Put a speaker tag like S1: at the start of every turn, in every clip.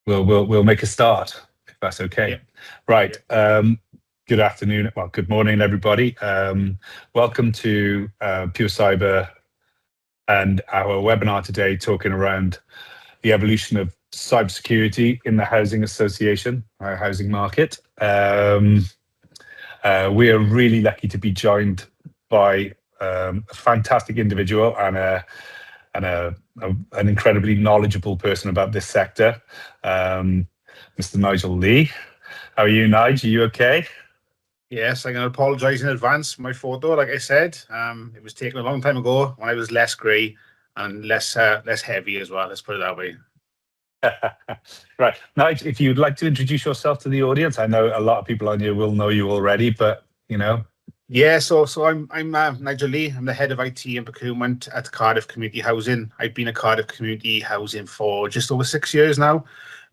S1: We'll make a start if that's okay.
S2: Yeah.
S1: Right. Good afternoon. Well, good morning, everybody. Welcome to PureCyber and our webinar today, talking around the evolution of cybersecurity in the housing association, our housing market. We are really lucky to be joined by a fantastic individual and an incredibly knowledgeable person about this sector, Mr. Nigel Lee. How are you, Nigel? Are you okay?
S2: Yes, I'm going to apologise in advance for my photo. Like I said, it was taken a long time ago when I was less grey and less heavy as well. Let's put it that way.
S1: Right, Nigel, if you'd like to introduce yourself to the audience, I know a lot of people on here will know you already, but you know.
S2: Yeah, so I'm Nigel Lee. I'm the head of IT and procurement at Cardiff Community Housing. I've been at Cardiff Community Housing for just over 6 years now,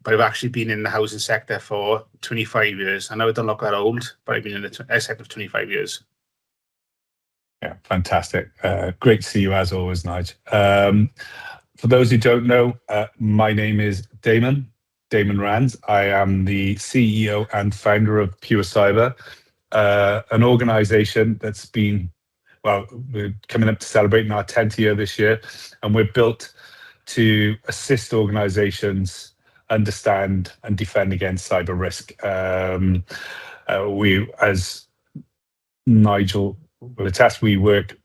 S2: but I've actually been in the housing sector for 25 years. I know I don't look that old, but I've been in the sector for 25 years.
S1: Yeah, fantastic. Great to see you as always, Nigel. For those who don't know, my name is Damon Rands. I am the CEO and founder of PureCyber, an organization that's been, well, we're coming up to celebrating our 10th year this year, and we're built to assist organizations understand and defend against cyber risk. We, as Nigel will attest, we work.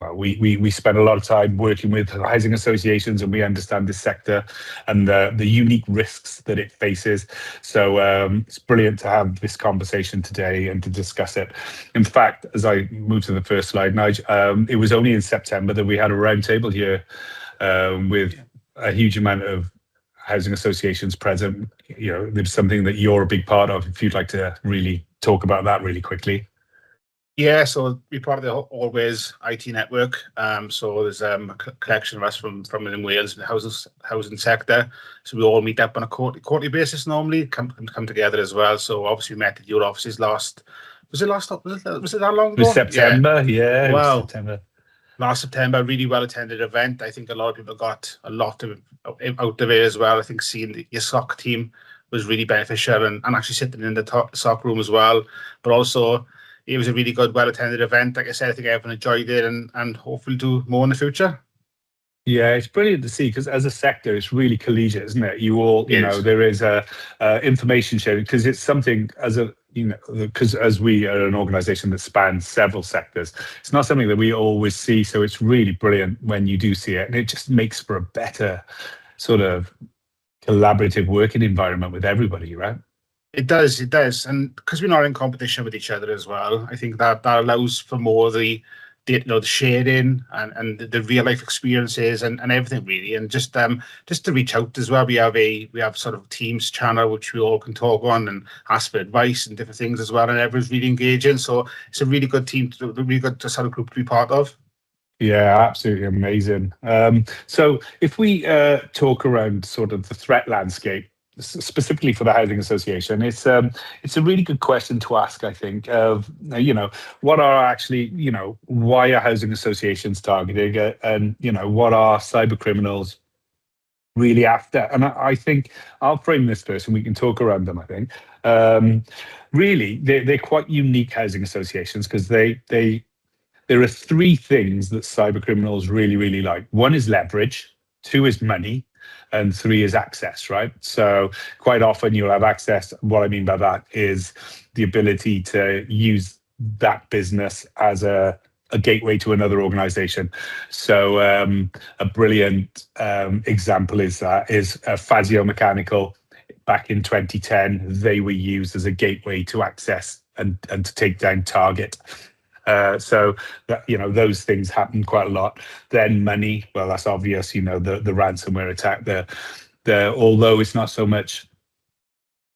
S1: Well, we spend a lot of time working with housing associations, and we understand this sector and the unique risks that it faces. So it's brilliant to have this conversation today and to discuss it. In fact, as I move to the first slide, Nigel, it was only in September that we had a roundtable here with a huge amount of housing associations present. You know, there's something that you're a big part of. If you'd like to really talk about that really quickly.
S2: Yeah, so we're part of the Always IT network. So there's a collection of us from in Wales in the housing sector. So we all meet up on a quarterly basis normally, come together as well. So obviously we met at your offices was it that long ago?
S1: It was September, yeah.
S2: Wow.
S1: It was September.
S2: Last September, really well attended event. I think a lot of people got a lot of out of it as well. I think seeing your SOC team was really beneficial, and actually sitting in the SOC room as well. But also, it was a really good, well-attended event. Like I said, I think everyone enjoyed it, and hopefully do more in the future.
S1: Yeah, it's brilliant to see, because as a sector, it's really collegiate, isn't it? You all, you know, there is a information sharing, because it's something because as we are an organisation that spans several sectors, it's not something that we always see. So it's really brilliant when you do see it, and it just makes for a better sort of collaborative working environment with everybody, right?
S2: It does, and because we're not in competition with each other as well, I think that allows for more the sharing and the real life experiences and everything really, and just to reach out as well. We have sort of Teams channel which we all can talk on and ask for advice and different things as well, and everyone's really engaging. So it's a really good sort of group to be part of.
S1: Yeah, absolutely amazing. So if we talk around sort of the threat landscape, specifically for the housing association, it's a really good question to ask, I think, of what are actually, why are housing associations targeting, and what are cyber criminals really after? And I think I'll frame this first and we can talk around them. I think really they're quite unique housing associations, because there are three things that cyber criminals really, really like. One is leverage, two is money, and three is access, right? So quite often you'll have access. What I mean by that is the ability to use that business as a gateway to another organization. So a brilliant example is Fazio Mechanical. Back in 2010, they were used as a gateway to access and to take down Target. So that, those things happen quite a lot. Then money, well, that's obvious. The ransomware attack. Although it's not so much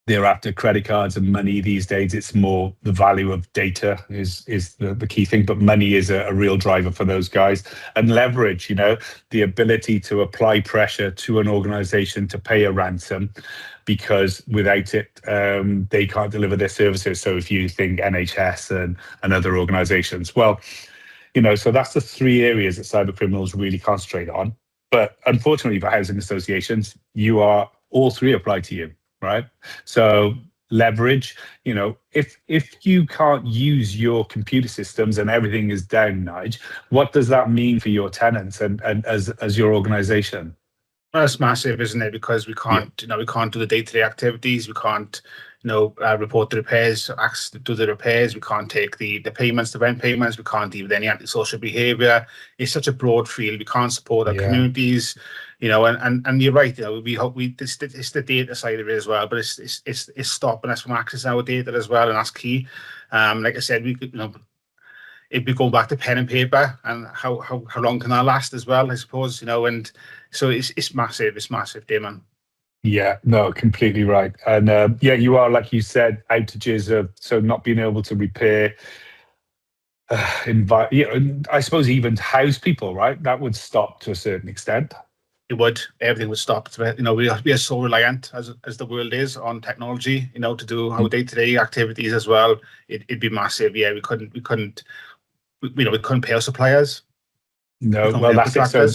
S1: they're after credit cards and money these days, it's more the value of data is the key thing. But money is a real driver for those guys. And leverage, the ability to apply pressure to an organization to pay a ransom, because without it, they can't deliver their services. So if you think NHS and other organizations, well, so that's the three areas that cyber criminals really concentrate on. But unfortunately for housing associations, you are all three apply to you, right? So leverage, if you can't use your computer systems and everything is down, Nige, what does that mean for your tenants and as your organization?
S2: Well, it's massive, isn't it? Because we
S1: Yeah.
S2: can't, we can't do the day-to-day activities. We can't, report the repairs, do the repairs. We can't take the payments, the rent payments. We can't deal with any antisocial behaviour. It's such a broad field. We can't support our communities, and you're right. We hope it's the data side of it as well, but it's stopping us from accessing our data as well, and that's key. Like I said, we could, it'd be going back to pen and paper, and how long can that last as well, I suppose, and so it's massive, Damon.
S1: Yeah, no, completely right. And you are, like you said, outages of so not being able to repair, I suppose even house people, right? That would stop to a certain extent.
S2: It would, everything would stop. We are so reliant as the world is on technology, to do our day-to-day activities as well. It'd be massive. Yeah, we couldn't pay our suppliers.
S1: No, well, that's it. So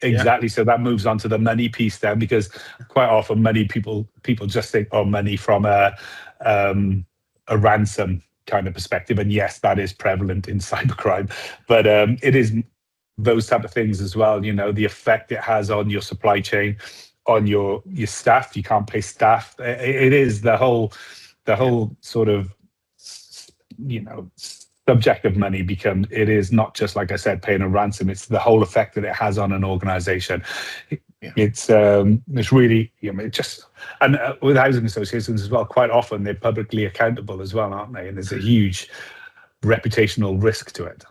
S1: exactly.
S2: Yeah.
S1: So that moves on to the money piece then, because quite often people just think, oh, money from a ransom kind of perspective. And yes, that is prevalent in cybercrime, but it is those type of things as well. The effect it has on your supply chain, on your staff. You can't pay staff. It is the whole sort of, subject of money it is not just, like I said, paying a ransom. It's the whole effect that it has on an organization. It's really, and with housing associations as well, quite often they're publicly accountable as well, aren't they? And there's a huge reputational risk to it.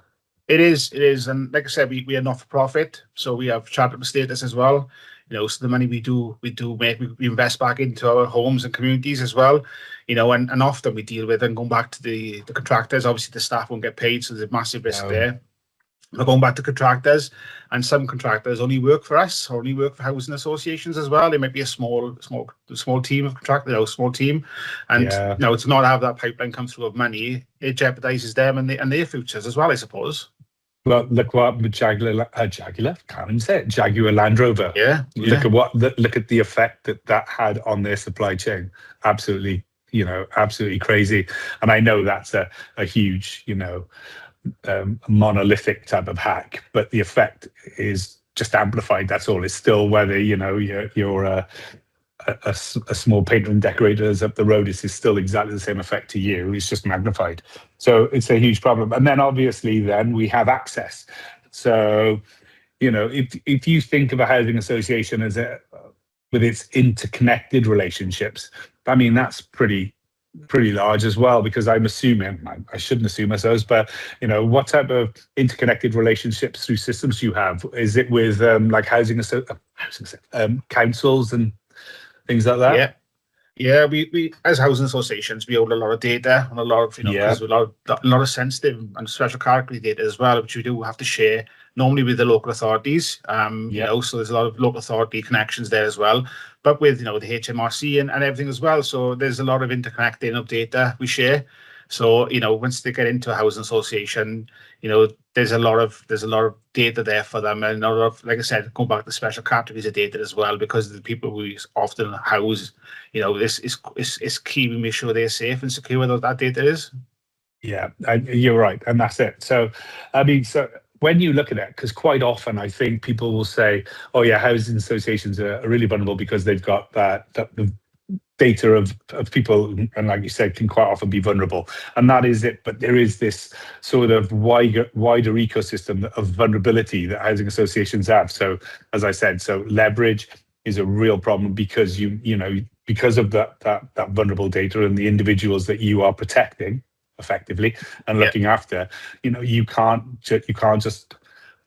S2: It is, and like I said, we are not for profit, so we have charitable status as well. So the money we do make, we invest back into our homes and communities as well. And often we deal with, and going back to the contractors, obviously the staff won't get paid, so there's a massive risk there. We're going back to contractors, and some contractors only work for us, or only work for housing associations as well. It might be a small team of contractors, small team, and to not have that pipeline come through of money, it jeopardizes them and their futures as well, I suppose.
S1: Well, look what with Jaguar, can't even say it, Jaguar Land Rover.
S2: Yeah.
S1: Look at the effect that had on their supply chain. Absolutely, absolutely crazy. And I know that's a huge, monolithic type of hack, but the effect is just amplified. That's all. It's still whether you're a small painter and decorators up the road, is still exactly the same effect to you. It's just magnified. So it's a huge problem. And then obviously then we have access. So, if you think of a housing association as with its interconnected relationships, I mean, that's pretty large as well, because I'm assuming, I shouldn't assume, I suppose, but what type of interconnected relationships through systems you have? Is it with like councils and things like that?
S2: Yeah. We as housing associations, we hold a lot of data and a lot of because a lot of sensitive and special category data as well, which we do have to share normally with the local authorities. So there's a lot of local authority connections there as well, but with the HMRC and everything as well. So there's a lot of interconnecting of data we share. So once they get into a housing association, there's a lot of data there for them, and a lot of, like I said, going back to special categories of data as well, because the people we often house, this is key. We make sure they're safe and secure where that data is.
S1: Yeah, you're right, and that's it. So, I mean, when you look at it, because quite often I think people will say, "Oh yeah, housing associations are really vulnerable because they've got that data of people," and like you said, can quite often be vulnerable, and that is it. But there is this sort of wider ecosystem of vulnerability that housing associations have. So, as I said, leverage is a real problem because because of that vulnerable data and the individuals that you are protecting effectively and looking after. You can't just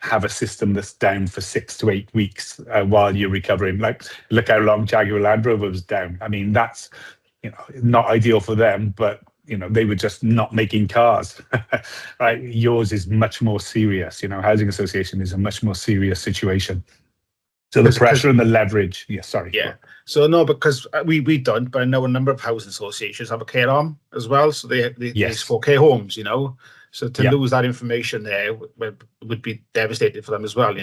S1: have a system that's down for 6 to 8 weeks while you're recovering. Like, look how long Jaguar Land Rover was down. I mean, that's not ideal for them, but they were just not making cars. Right? Yours is much more serious. Housing association is a much more serious situation. So the pressure and the leverage. Yeah, sorry.
S2: Yeah. So no, because we don't, but I know a number of housing associations have a care arm as well. So they for care homes, So to lose that information there would be devastating for them as well,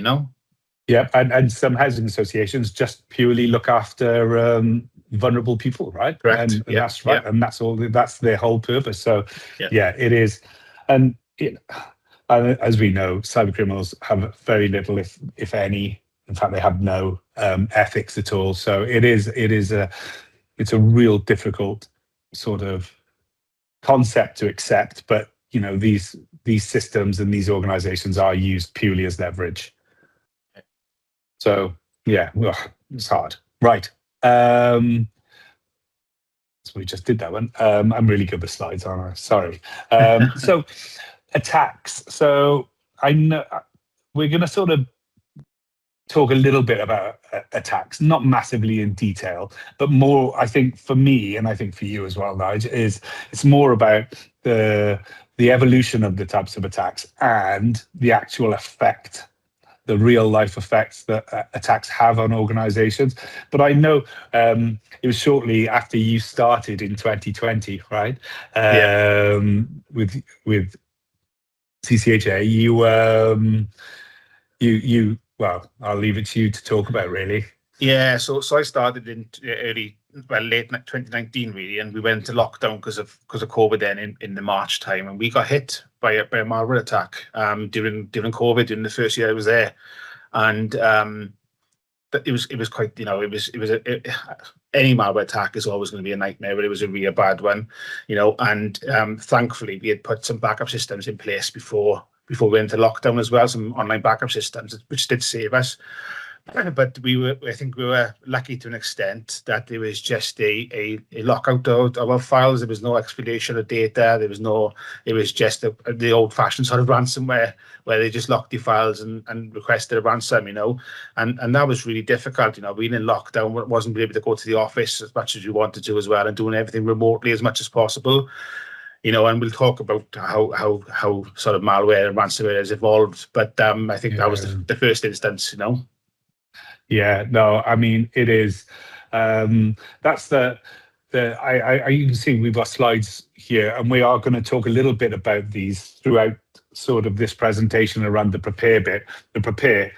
S1: Yeah, and some housing associations just purely look after vulnerable people, right?
S2: Correct.
S1: And
S2: Yeah.
S1: that's right,
S2: Yeah.
S1: and that's all. That's their whole purpose. So,
S2: Yeah.
S1: yeah, it is, and and as we know, cyber criminals have very little, if any. In fact, they have no ethics at all. So it's a real difficult sort of concept to accept. But these systems and these organizations are used purely as leverage. So yeah, it's hard. Right. So we just did that one. I'm really good with slides, aren't I? Sorry. So attacks. So I know we're going to sort of talk a little bit about attacks, not massively in detail, but more, I think, for me, and I think for you as well, Nigel, is it's more about the evolution of the types of attacks and the actual effect, the real life effects that attacks have on organizations. But I know it was shortly after you started in 2020, right?
S2: Yeah.
S1: With CCHA, you well, I'll leave it to you to talk about, really.
S2: Yeah, so I started in late 2019 really, and we went into lockdown because of COVID then in the March time, and we got hit by a malware attack during COVID, during the first year I was there, and it was quite, any malware attack is always going to be a nightmare, but it was a really bad one, and thankfully we had put some backup systems in place before we went into lockdown as well, some online backup systems which did save us. But I think we were lucky to an extent that there was just a lockout of our files. There was no exfiltration of data. It was just the old-fashioned sort of ransomware where they just locked your files and requested a ransom, and that was really difficult. Being in lockdown, wasn't able to go to the office as much as we wanted to as well, and doing everything remotely as much as possible. And we'll talk about how sort of malware and ransomware has evolved. But I think that was the first instance,
S1: Yeah, no, I mean, it is. That's you can see we've got slides here, and we are going to talk a little bit about these throughout sort of this presentation around the prepare bit. The prepare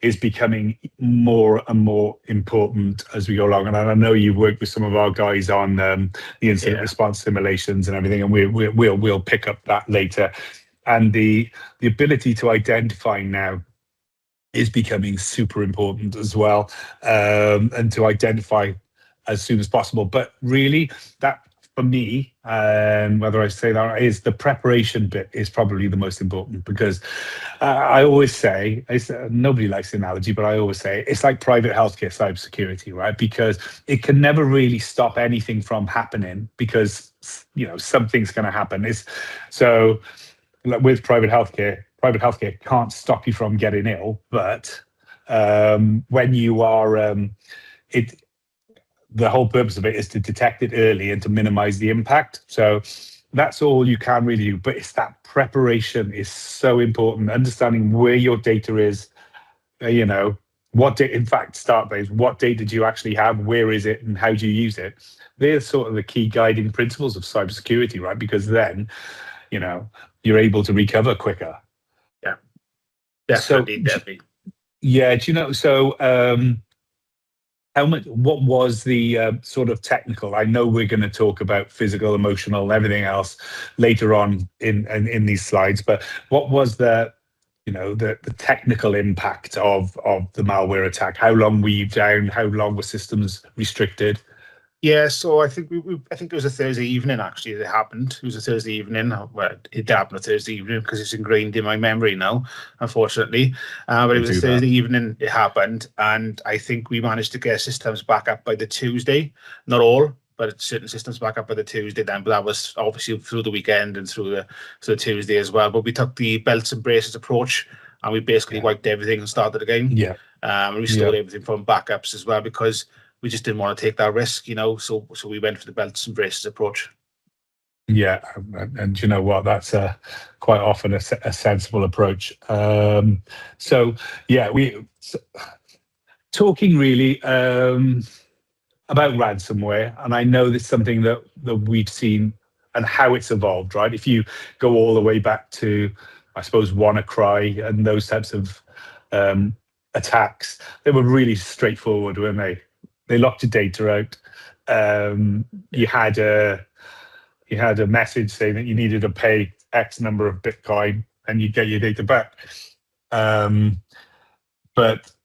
S1: is becoming more and more important as we go along. And I know you've worked with some of our guys on the incident response simulations and everything, and we'll pick up that later. And the ability to identify now is becoming super important as well, and to identify as soon as possible. But really, that for me, and whether I say that is the preparation bit is probably the most important, because I always say, nobody likes the analogy, but I always say it's like private healthcare cybersecurity, right? Because it can never really stop anything from happening, because something's going to happen. So with private healthcare can't stop you from getting ill, but when you are, the whole purpose of it is to detect it early and to minimize the impact. So that's all you can really do. But it's that preparation is so important. Understanding where your data is, what data, in fact, start base, what data do you actually have, where is it, and how do you use it? They're sort of the key guiding principles of cybersecurity, right? Because then, you're able to recover quicker.
S2: Yeah, definitely.
S1: Yeah, what was the sort of technical? I know we're going to talk about physical, emotional, and everything else later on in these slides, but what was the technical impact of the malware attack? How long were you down? How long were systems restricted?
S2: Yeah, so I think I think it was a Thursday evening actually that it happened. It was a Thursday evening. Well, it happened a Thursday evening because it's ingrained in my memory now, unfortunately. But it was a Thursday evening it happened, and I think we managed to get systems back up by the Tuesday. Not all, but certain systems back up by the Tuesday then. But that was obviously through the weekend and through the Tuesday as well. But we took the belts and braces approach, and we basically wiped everything and started again.
S1: Yeah.
S2: And restored everything from backups as well, because we just didn't want to take that risk, so we went for the belts and braces approach.
S1: Yeah, and you know what? That's quite often a sensible approach. So yeah, talking really about ransomware, and I know that's something that we've seen and how it's evolved, right? If you go all the way back to, I suppose, WannaCry and those types of attacks, they were really straightforward, weren't they? They locked your data out. You had a message saying that you needed to pay X number of Bitcoin and you'd get your data back. But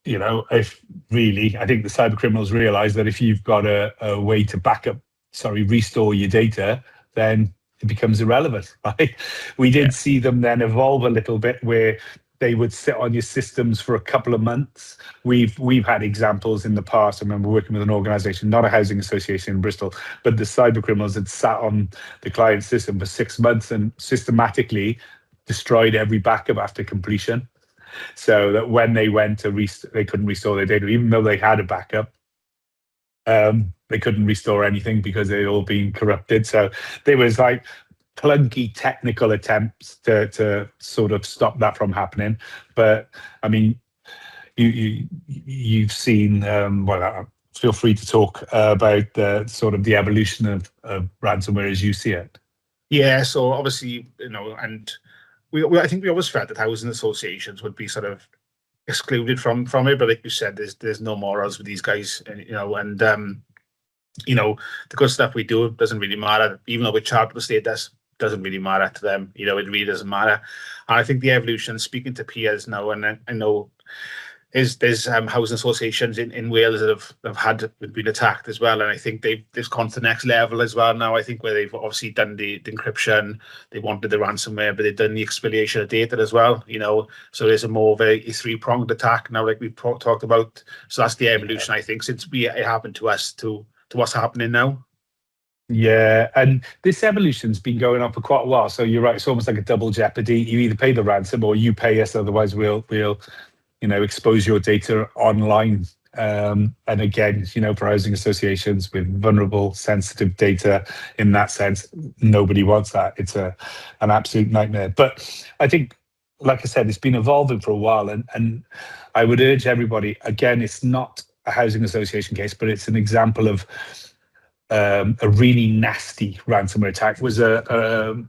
S1: if really, I think the cyber criminals realize that if you've got a way to restore your data, then it becomes irrelevant, right? We did see them then evolve a little bit where they would sit on your systems for a couple of months. We've had examples in the past. I remember working with an organization, not a housing association in Bristol, but the cyber criminals had sat on the client system for 6 months and systematically destroyed every backup after completion. So that when they went to they couldn't restore their data, even though they had a backup. They couldn't restore anything because they'd all been corrupted. So there was like clunky technical attempts to sort of stop that from happening. But I mean, you've seen. Feel free to talk about the sort of the evolution of ransomware as you see it.
S2: Yeah. So obviously, and I think we always felt that housing associations would be sort of excluded from it, but like you said, there's no morals with these guys, and the good stuff we do doesn't really matter, even though we're charitable status, doesn't really matter to them. It really doesn't matter. And I think the evolution, speaking to peers now, and I know there's housing associations in Wales that have been attacked as well, and I think they've gone to the next level as well now. I think where they've obviously done the encryption, they wanted the ransomware, but they've done the exfoliation of data as well. So there's a more of a three-pronged attack now, like we've talked about. So that's the evolution, I think, since it happened to us to what's happening now.
S1: Yeah, and this evolution's been going on for quite a while. So you're right; it's almost like a double jeopardy. You either pay the ransom or you pay us, otherwise we'll expose your data online. And again, for housing associations with vulnerable, sensitive data, in that sense, nobody wants that. It's an absolute nightmare. But I think, like I said, it's been evolving for a while, and I would urge everybody. Again, it's not a housing association case, but it's an example of a really nasty ransomware attack. It was a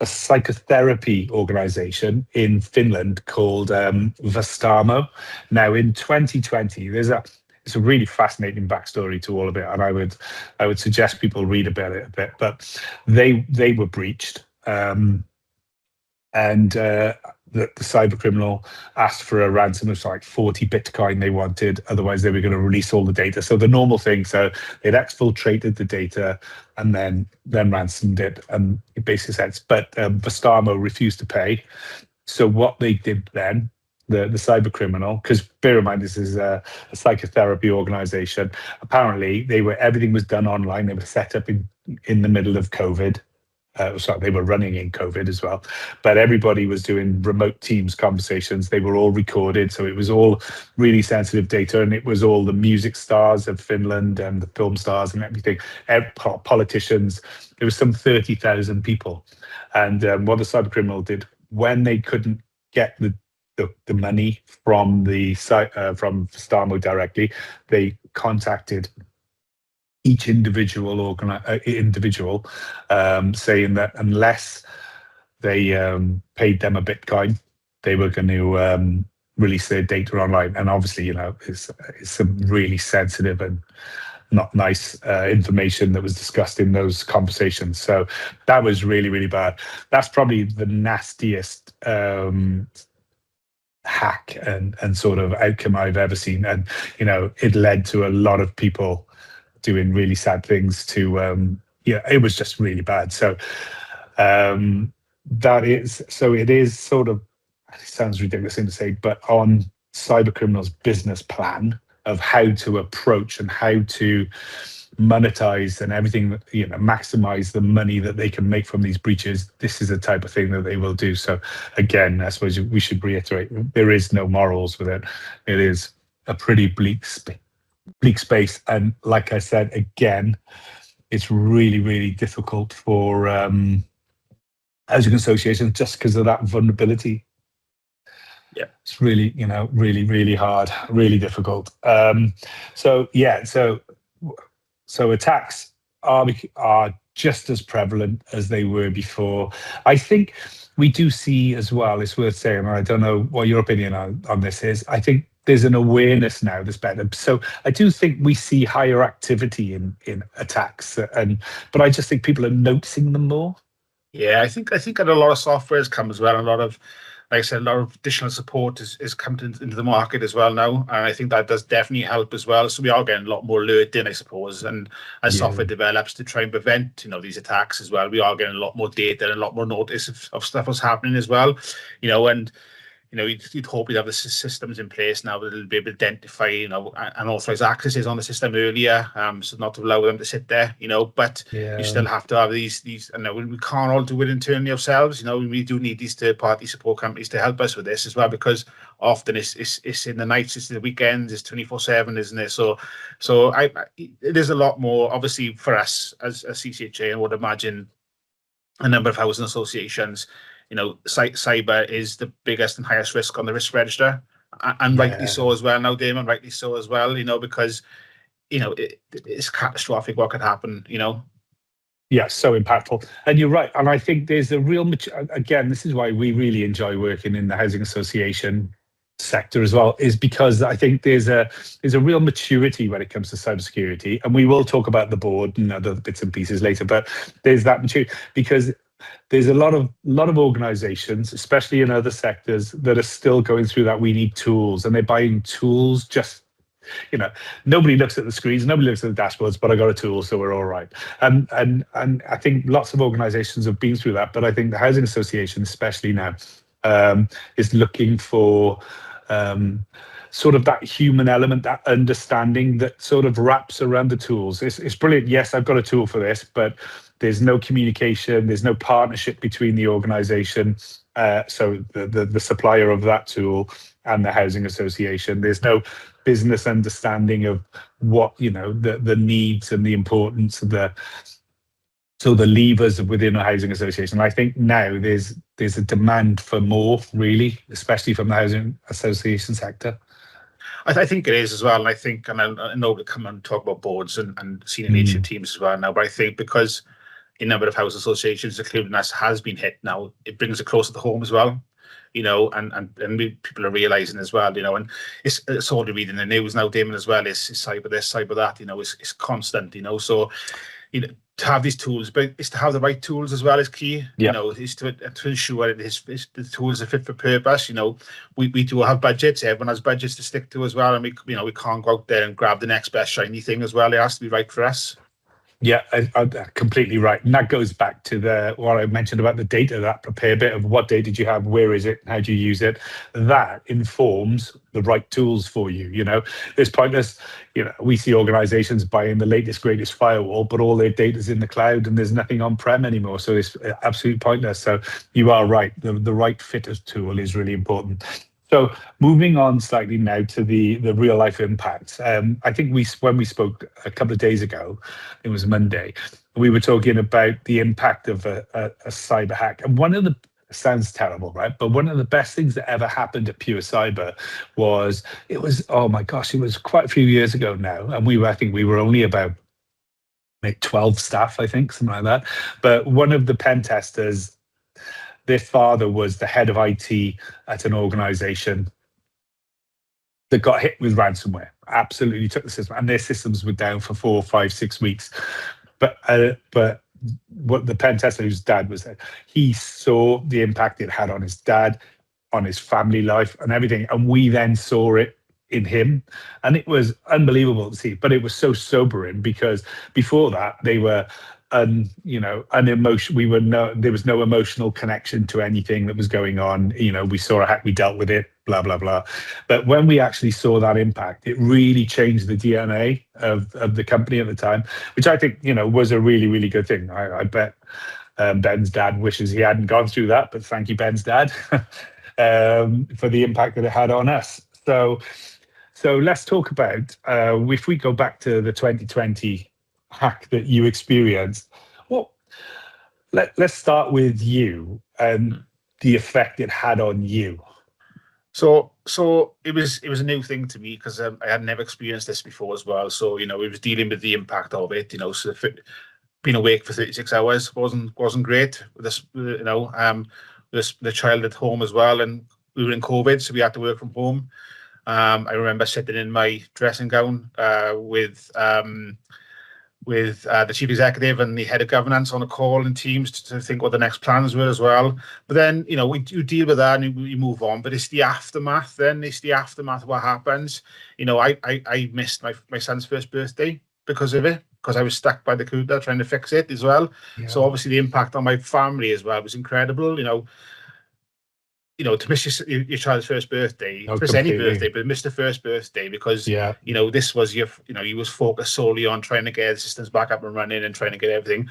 S1: psychotherapy organization in Finland called Vastamo. Now, in 2020, it's a really fascinating backstory to all of it, and I would suggest people read about it a bit. But they were breached, and the cyber criminal asked for a ransom of like 40 Bitcoin they wanted, otherwise they were going to release all the data. So the normal thing, so they'd exfiltrated the data and then ransomed it, and it basically says, but Vastamo refused to pay. So what they did then, the cyber criminal, because bear in mind this is a psychotherapy organization, apparently everything was done online. They were set up in the middle of COVID. They were running in COVID as well, but everybody was doing remote Teams conversations. They were all recorded, so it was all really sensitive data, and it was all the music stars of Finland and the film stars and everything, politicians. There was some 30,000 people, and what the cyber criminal did when they couldn't get the money from the site from Vastamo directly, they contacted each individual saying that unless they paid them a Bitcoin, they were going to release their data online. And obviously, it's some really sensitive and not nice information that was discussed in those conversations. So that was really, really bad. That's probably the nastiest hack and sort of outcome I've ever seen. And, it led to a lot of people doing really sad things it was just really bad. So it is sort of, it sounds ridiculous thing to say, but on cyber criminals' business plan of how to approach and how to monetize and everything, maximize the money that they can make from these breaches, this is the type of thing that they will do. So again, I suppose we should reiterate, there is no morals with it. It is a pretty bleak space, and like I said again, it's really, really difficult for housing associations just because of that vulnerability.
S2: Yeah,
S1: it's really, really, really hard, really difficult. So attacks are just as prevalent as they were before. I think we do see as well, it's worth saying, and I don't know what your opinion on this is, I think there's an awareness now that's better. So I do think we see higher activity in attacks, but I just think people are noticing them more.
S2: Yeah, I think that a lot of software has come as well, and a lot of, like I said, a lot of additional support is come into the market as well now, and I think that does definitely help as well. So we are getting a lot more alerting, I suppose, and as
S1: Yeah.
S2: software develops to try and prevent, these attacks as well, we are getting a lot more data and a lot more notice of stuff that's happening as well, and you'd hope you'd have the systems in place now that will be able to identify, unauthorized accesses on the system earlier, so not to allow them to sit there, but
S1: Yeah.
S2: you still have to have these, and we can't all do it internally ourselves, we do need these third-party support companies to help us with this as well, because often it's in the nights, it's the weekends, it's 24/7, isn't it? So it is a lot more, obviously, for us as a CCHA, I would imagine a number of housing associations, cyber is the biggest and highest risk on the risk register, and rightly so as well. Now, Damon, rightly so as well. Because it's catastrophic what could happen.
S1: Yeah, so impactful, and you're right. And I think there's a real again. This is why we really enjoy working in the housing association sector as well, is because I think there's a real maturity when it comes to cybersecurity, and we will talk about the board and other bits and pieces later. But there's that maturity because there's a lot of organizations, especially in other sectors, that are still going through that. We need tools, and they're buying tools just, nobody looks at the screens, nobody looks at the dashboards, but I got a tool, so we're all right. And I think lots of organizations have been through that, but I think the housing association, especially now, is looking for sort of that human element, that understanding that sort of wraps around the tools. It's brilliant. Yes, I've got a tool for this, but there's no communication, there's no partnership between the organization, so the supplier of that tool and the housing association. There's no business understanding of what, the needs and the importance of the levers within a housing association. I think now there's a demand for more, really, especially from the housing association sector.
S2: I think it is as well, and I know we come and talk about boards and senior leadership teams as well now, but I think because a number of housing associations, including us, has been hit now, it brings it closer to home as well, and people are realizing as well, and it's all to read in the news now, Damon, as well, is cyber this, cyber that, it's constant, so to have these tools, but it's to have the right tools as well is key. Is to ensure the tools are fit for purpose. We do have budgets. Everyone has budgets to stick to as well, and we can't go out there and grab the next best shiny thing as well. It has to be right for us.
S1: Yeah, I'm completely right. And that goes back to what I mentioned about the data, that prepare bit of what data do you have, where is it, how do you use it? That informs the right tools for you. It's pointless. We see organizations buying the latest, greatest firewall, but all their data's in the cloud and there's nothing on-prem anymore. So it's absolutely pointless. So you are right. The right fit as tool is really important. So moving on slightly now to the real life impacts. I think when we spoke a couple of days ago, it was Monday, we were talking about the impact of a cyber hack. And sounds terrible, right? But one of the best things that ever happened at PureCyber was, oh my gosh, it was quite a few years ago now. And I think we were only about maybe 12 staff, I think, something like that. But one of the pen testers, their father was the head of IT at an organization that got hit with ransomware. Absolutely took the system, and their systems were down for 4, 5, 6 weeks. But what the pen tester, whose dad was there, he saw the impact it had on his dad, on his family life, and everything. And we then saw it in him, and it was unbelievable to see. But it was so sobering because before that they were unemotional. There was no emotional connection to anything that was going on. We saw a hack, we dealt with it, blah blah blah. But when we actually saw that impact, it really changed the DNA of the company at the time, which I think was a really, really good thing. I bet Ben's dad wishes he hadn't gone through that, but thank you, Ben's dad, for the impact that it had on us. So let's talk about if we go back to the 2020 hack that you experienced. Well, let's start with you and the effect it had on you.
S2: So it was a new thing to me because I had never experienced this before as well. So we was dealing with the impact of it. being awake for 36 hours wasn't great. This, the child at home as well, and we were in COVID, so we had to work from home. I remember sitting in my dressing gown with the chief executive and the head of governance on a call in Teams to think what the next plans were as well. But then, you deal with that and you move on. But it's the aftermath then. It's the aftermath of what happens. I missed my son's first birthday because of it, because I was stuck by the cooler trying to fix it as well.
S1: Yeah.
S2: So obviously the impact on my family as well was incredible. To miss your child's first birthday, miss any birthday, but miss the first birthday because, this was you was focused solely on trying to get the systems back up and running and trying to get everything.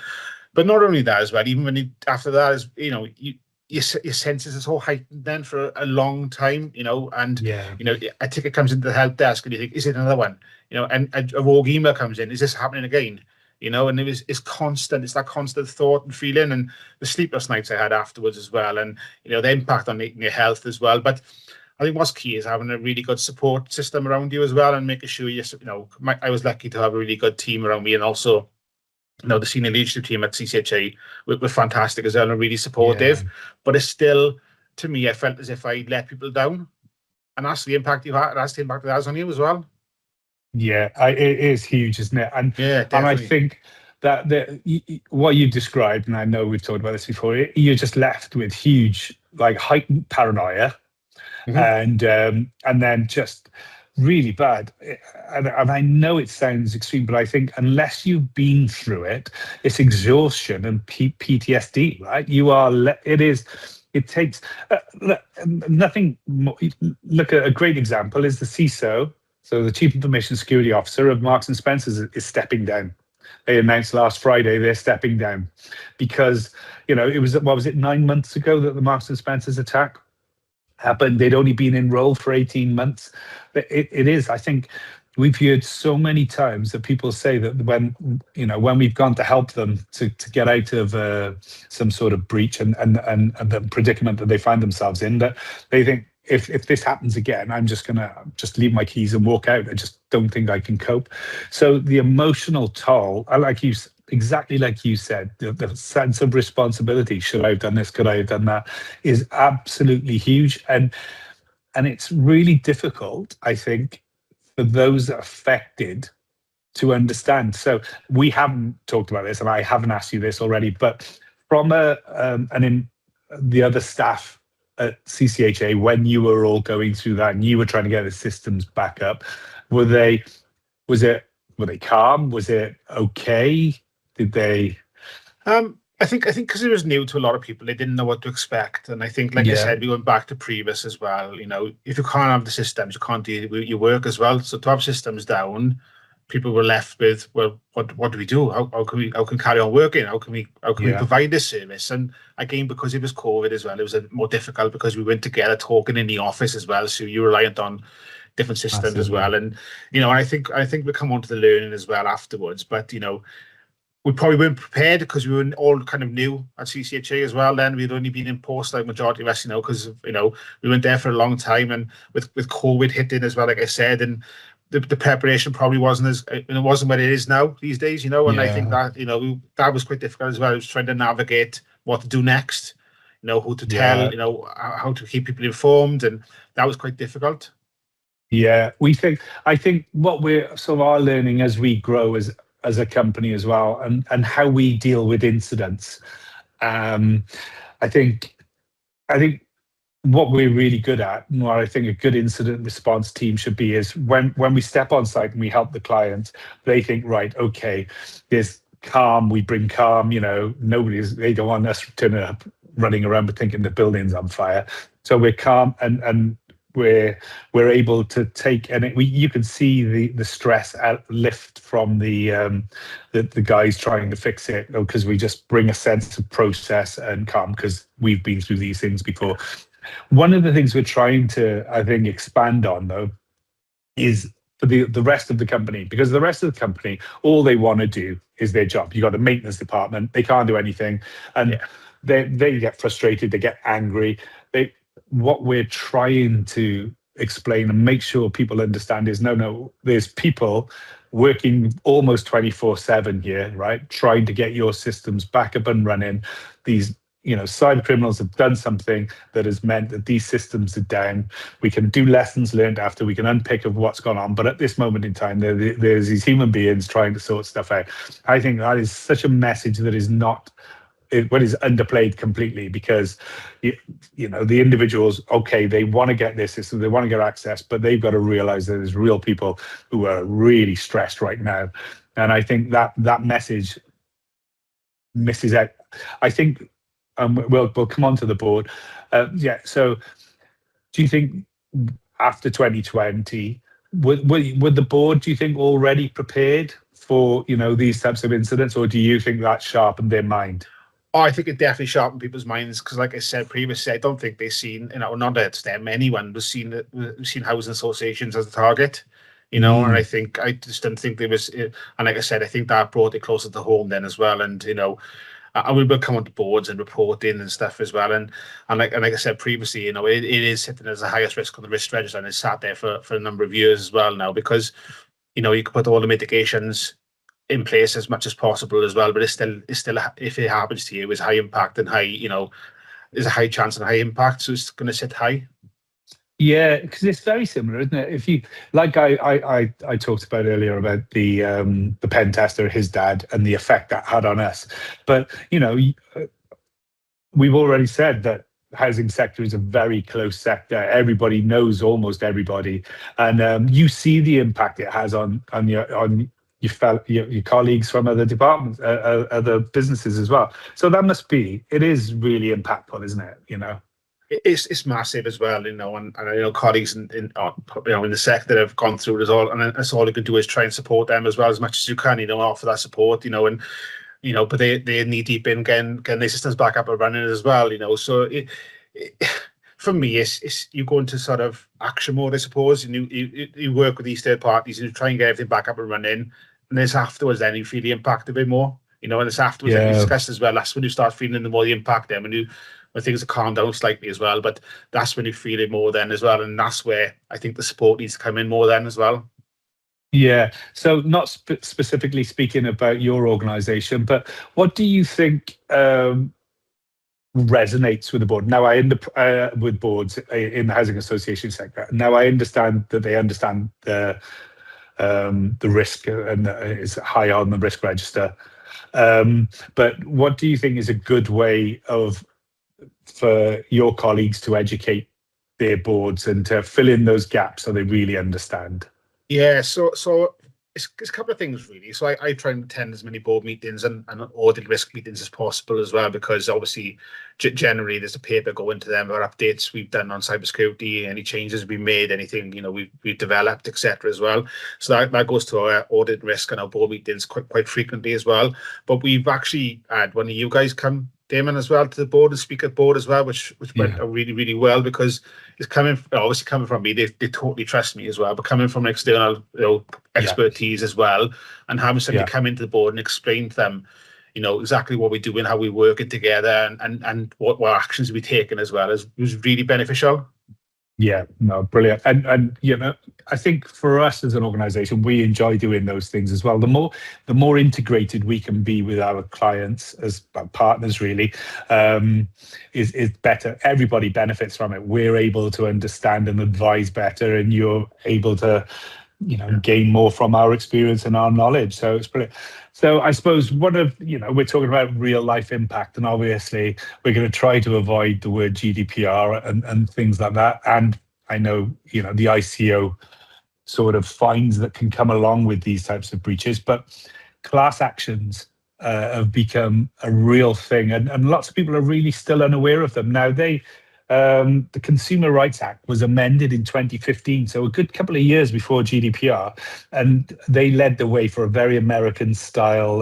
S2: But not only that as well, even when after that, your senses are so heightened then for a long time, and, a ticket comes into the help desk and you think, is it another one? And a rogue email comes in, is this happening again? And it's constant. It's that constant thought and feeling, and the sleepless nights I had afterwards as well, and the impact on your health as well. But I think what's key is having a really good support system around you as well, and making sure I was lucky to have a really good team around me, and also the senior leadership team at CCHA were fantastic as well and really supportive. Yeah. But it's still, to me, I felt as if I let people down, and that's the impact you had. That's the impact it has on you as well.
S1: Yeah, it is huge, isn't it? And
S2: yeah,
S1: and I think that what you described, and I know we've talked about this before, you're just left with huge, heightened paranoia, and then just really bad. And I know it sounds extreme, but I think unless you've been through it, it's exhaustion and PTSD, right? It takes nothing more. Look, at a great example is the CISO. So the Chief Information Security Officer of Marks and Spencer's is stepping down. They announced last Friday they're stepping down because, it was, 9 months ago that the Marks and Spencer's attack happened. They'd only been enrolled for 18 months. But it is, I think, we've heard so many times that people say that when we've gone to help them to get out of some sort of breach and the predicament that they find themselves in, that they think, if this happens again, I'm just going to leave my keys and walk out. I just don't think I can cope. So the emotional toll, exactly like you said, the sense of responsibility, should I have done this, could I have done that, is absolutely huge. And it's really difficult, I think, for those affected to understand. So we haven't talked about this, and I haven't asked you this already, but from the other staff at CCHA, when you were all going through that and you were trying to get the systems back up, were they calm? Was it okay? Did they?
S2: I think because it was new to a lot of people, they didn't know what to expect. And I think, like I said, we went back to previous as well. If you can't have the systems, you can't do your work as well. So to have systems down, people were left with, well, what do we do? How can we carry on working? How can we provide this service? And again, because it was COVID as well, it was more difficult because we weren't together talking in the office as well. So you're reliant on different systems as well. And I think we come on to the learning as well afterwards. But we probably weren't prepared because we were all kind of new at CCHA as well. Then we'd only been in post, like majority of us, because we weren't there for a long time, and with COVID hitting as well, like I said, and the preparation probably wasn't it wasn't what it is now these days, and I think that that was quite difficult as well. I was trying to navigate what to do next, who to tell, how to keep people informed, and that was quite difficult.
S1: Yeah, I think what we're sort of are learning as we grow as a company as well, and how we deal with incidents. I think what we're really good at, and what I think a good incident response team should be, is when we step on site and we help the client, they think, right, okay, there's calm, we bring calm, they don't want us turning up running around but thinking the building's on fire. So we're calm and we're able to take, and you can see the stress lift from the guys trying to fix it, because we just bring a sense of process and calm because we've been through these things before. One of the things we're trying to, I think, expand on, though, is for the rest of the company, because the rest of the company, all they want to do is their job. You got a maintenance department, they can't do anything, and they get frustrated, they get angry. What we're trying to explain and make sure people understand is, no, there's people working almost 24/7 here, right? Trying to get your systems back up and running. These, cyber criminals have done something that has meant that these systems are down. We can do lessons learned after, we can unpick of what's gone on, but at this moment in time, there's these human beings trying to sort stuff out. I think that is such a message that is not, what is underplayed completely, because the individuals, okay, they want to get this system, they want to get access, but they've got to realize that there's real people who are really stressed right now. And I think that message misses out. I think we'll come on to the board. So do you think after 2020, would the board, do you think, already prepared for these types of incidents, or do you think that sharpened their mind?
S2: Oh, I think it definitely sharpened people's minds, because, like I said previously, I don't think they've seen, not that it's them, anyone was seen housing associations as a target, and I just didn't think there was, and like I said, I think that brought it closer to home then as well, and and we will come on to boards and reporting and stuff as well, and like I said previously, it is sitting as the highest risk on the risk register, and it's sat there for a number of years as well now, because you can put all the mitigations in place as much as possible as well, but it's still if it happens to you, it's high impact and high, there's a high chance and high impact, so it's going to sit high.
S1: Yeah, because it's very similar, isn't it? If you, like I talked about earlier about the pen tester, his dad, and the effect that had on us, but we've already said that housing sector is a very close sector. Everybody knows almost everybody, and you see the impact it has on your colleagues from other departments, other businesses as well. So it is really impactful, isn't it?
S2: It's massive as well, and I know colleagues in the sector have gone through it all, and that's all you can do is try and support them as well as much as you can, offer that support, and but they're knee deep in getting their systems back up and running as well, so for me, it's you go into sort of action mode, I suppose, and you work with these third parties and you try and get everything back up and running, and it's afterwards then you feel the impact a bit more, and it's afterwards that we discussed as well. That's when you start feeling the more the impact then, when things are calmed down slightly as well, but that's when you feel it more then as well, and that's where I think the support needs to come in more then as well.
S1: Yeah, so not specifically speaking about your organisation, but what do you think resonates with the board? Now, with boards in the housing association sector. Now, I understand that they understand the risk and is high on the risk register. But what do you think is a good way for your colleagues to educate their boards and to fill in those gaps so they really understand?
S2: Yeah, so it's a couple of things really. So I try and attend as many board meetings and audit risk meetings as possible as well, because obviously generally there's a paper going to them about updates we've done on cybersecurity, any changes we made, anything we've developed, etc. as well. So that goes to our audit risk and our board meetings quite frequently as well. But we've actually had one of you guys come, Damon, as well, to the board and speak at board as well, which went really, really well, because it's coming from me. They totally trust me as well, but coming from external expertise as well, and having somebody come into the board and explain to them, exactly what we do and how we work it together, and what actions we taken as well, was really beneficial.
S1: Yeah, no, brilliant. And I think for us as an organisation, we enjoy doing those things as well. The more integrated we can be with our clients as partners, really, is better. Everybody benefits from it. We're able to understand and advise better, and you're able to gain more from our experience and our knowledge. So it's brilliant. So I suppose we're talking about real life impact, and obviously we're going to try to avoid the word GDPR and things like that. And I know, the ICO sort of fines that can come along with these types of breaches, but class actions have become a real thing, and lots of people are really still unaware of them. Now, the Consumer Rights Act was amended in 2015, so a good couple of years before GDPR, and they led the way for a very American-style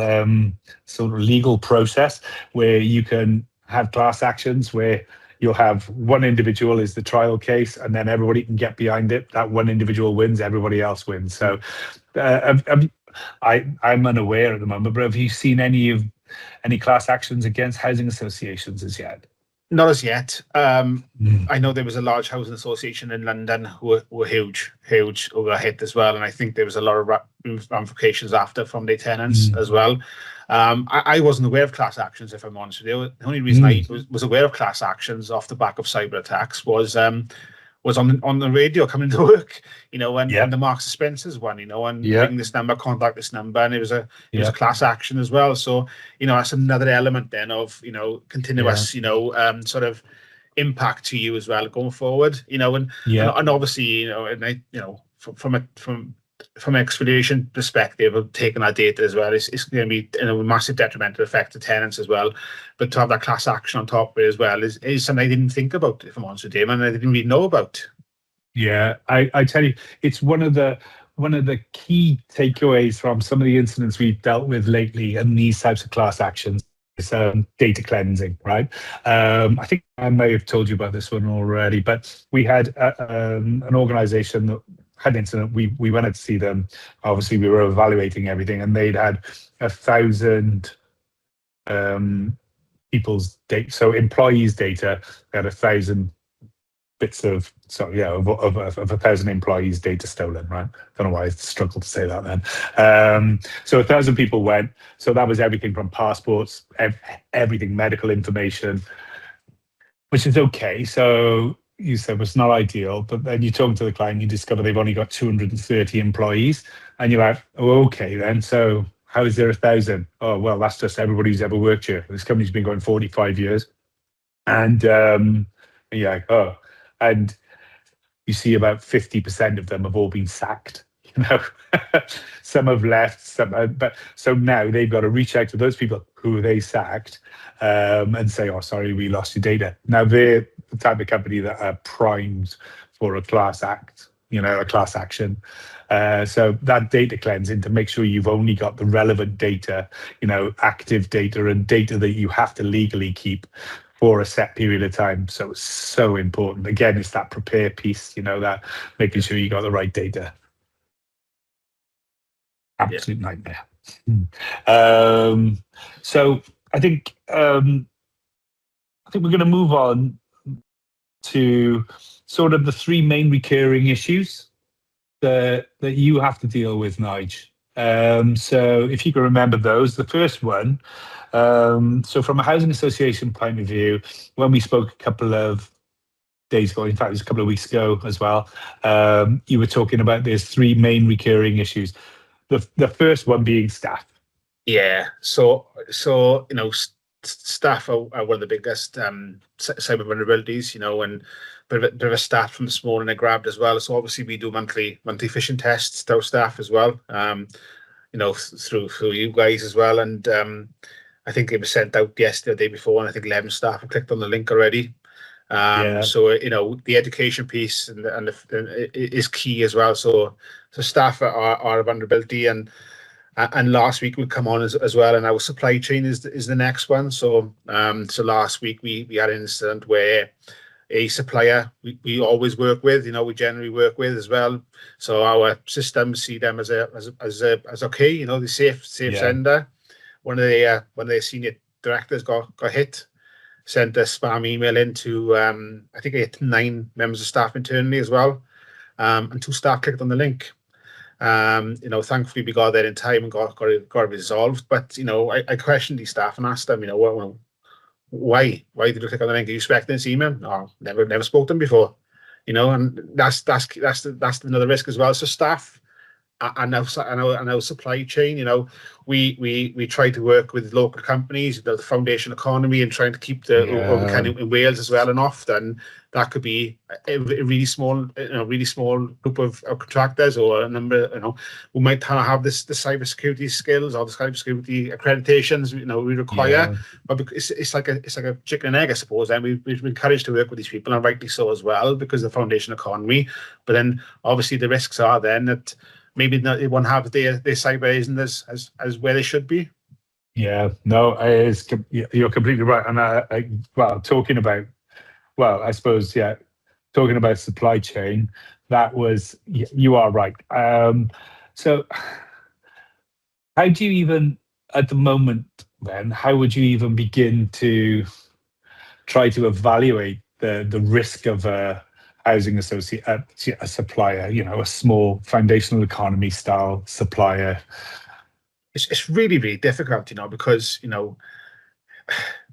S1: sort of legal process where you can have class actions where you'll have one individual is the trial case, and then everybody can get behind it. That one individual wins, everybody else wins. So I'm unaware at the moment, but have you seen any class actions against housing associations as yet?
S2: Not as yet.
S1: Mm.
S2: I know there was a large housing association in London who were huge overhit as well, and I think there was a lot of ramifications after from their tenants
S1: Mm.
S2: as well. I wasn't aware of class actions, if I'm honest with you. The only reason I
S1: Mm.
S2: was aware of class actions off the back of cyber attacks was on the radio coming to work, and
S1: Yep.
S2: the Marks and Spencers one, and
S1: Yep.
S2: ring this number, contact this number, and it was a
S1: Yep.
S2: class action as well. So that's another element then of
S1: Yeah.
S2: continuous sort of impact to you as well going forward. And
S1: Yeah.
S2: and obviously and I from an exploitation perspective of taking that data as well, it's going to be a massive detrimental effect to tenants as well. But to have that class action on top of it as well is something I didn't think about, if I'm honest with you, and I didn't really know about.
S1: Yeah. I tell you, it's one of the key takeaways from some of the incidents we've dealt with lately and these types of class actions is data cleansing, right? I think I may have told you about this one already, but we had an organization that had an incident. We went out to see them. Obviously, we were evaluating everything, and they'd had 1,000 people's data, so employees' data. They had 1,000 bits of, so yeah, of 1,000 employees' data stolen, right? Don't know why I struggled to say that then. So 1,000 people went. So that was everything from passports, everything, medical information, which is okay. So you said it's not ideal, but then you talk to the client, you discover they've only got 230 employees, and you're like, oh, okay then. So how is there 1,000? Oh, well, that's just everybody who's ever worked here. This company's been going 45 years, and yeah, oh, and you see about 50% of them have all been sacked. Some have left, but so now they've got to reach out to those people who they sacked and say, "Oh, sorry, we lost your data." Now they're the type of company that are primed for a class action. So that data cleansing to make sure you've only got the relevant data, active data and data that you have to legally keep for a set period of time. So it's so important. Again, it's that prepare piece, that making sure you got the right data.
S2: Yeah.
S1: Absolute nightmare. So I think we're going to move on to sort of the three main recurring issues that you have to deal with, Nige. So if you can remember those, the first one. So from a housing association point of view, when we spoke a couple of days ago, in fact, it was a couple of weeks ago as well, you were talking about there's three main recurring issues. The first one being staff.
S2: Yeah. So staff are one of the biggest cyber vulnerabilities, and bit of a stat from this morning I grabbed as well. So obviously we do monthly phishing tests to our staff as well, through you guys as well. And I think it was sent out yesterday, the day before, and I think 11 staff have clicked on the link already.
S1: Yeah.
S2: So the education piece and is key as well. So staff are a vulnerability, and last week will come on as well. And our supply chain is the next one. So last week we had an incident where a supplier we always work with, we generally work with as well. So our systems see them as okay, the safe
S1: Yeah.
S2: sender. One of their senior directors got hit, sent a spam email into I think I hit 9 members of staff internally as well, and 2 staff clicked on the link. Thankfully we got there in time and got it resolved. But I questioned these staff and asked them, why did you click on the link? Are you expecting this email? No, never spoke to them before. And that's another risk as well. So staff and our supply chain, we try to work with local companies, the foundation economy, and trying to keep we can in Wales as well. And often that could be a really small group of contractors or a number, who might have the cybersecurity skills or the cybersecurity accreditations, we require.
S1: Yeah.
S2: But it's like a chicken and egg, I suppose. And we've been encouraged to work with these people, and rightly so as well, because of the foundation economy. But then obviously the risks are then that maybe they won't have their cyber isn't as where they should be.
S1: Yeah, no, you're completely right. And talking about, I suppose, yeah, talking about supply chain, you are right. So how do you even, at the moment, then, how would you even begin to try to evaluate the risk of a housing associate, a supplier, a small foundational economy style supplier.
S2: It's really, really difficult, because,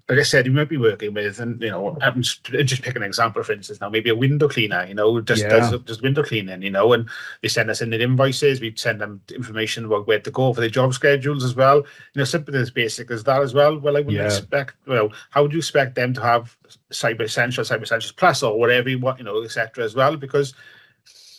S2: like I said, you might be working with, and I'm just pick an example, for instance, now maybe a window cleaner, just does
S1: Yeah.
S2: just window cleaning, and they send us in their invoices, we send them information about where to go for their job schedules as well, something as basic as that as well. Well, I wouldn't
S1: Yeah.
S2: expect, how would you expect them to have Cyber Essentials Plus, or whatever you want, etc. as well, because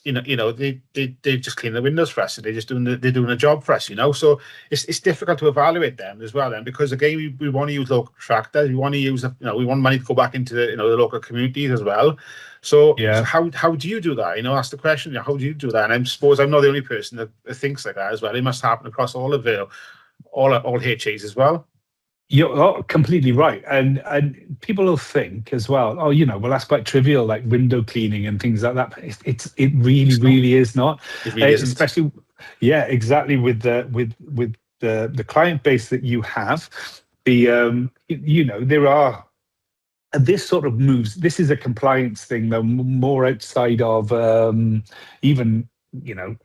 S2: they just clean the windows for us, and they're doing a job for us, So it's difficult to evaluate them as well, then, because again we want to use local contractors, we want to use we want money to go back into the local communities as well. So
S1: Yeah.
S2: how do you do that? That's the question. How do you do that? And I suppose I'm not the only person that thinks like that as well. It must happen across all of all HAs as well.
S1: You're completely right, and people will think as well. Oh, well, that's quite trivial, like window cleaning and things like that. But it really, really is not.
S2: It really isn't.
S1: Especially, yeah, exactly with the client base that you have. There are this sort of moves. This is a compliance thing, though, more outside of even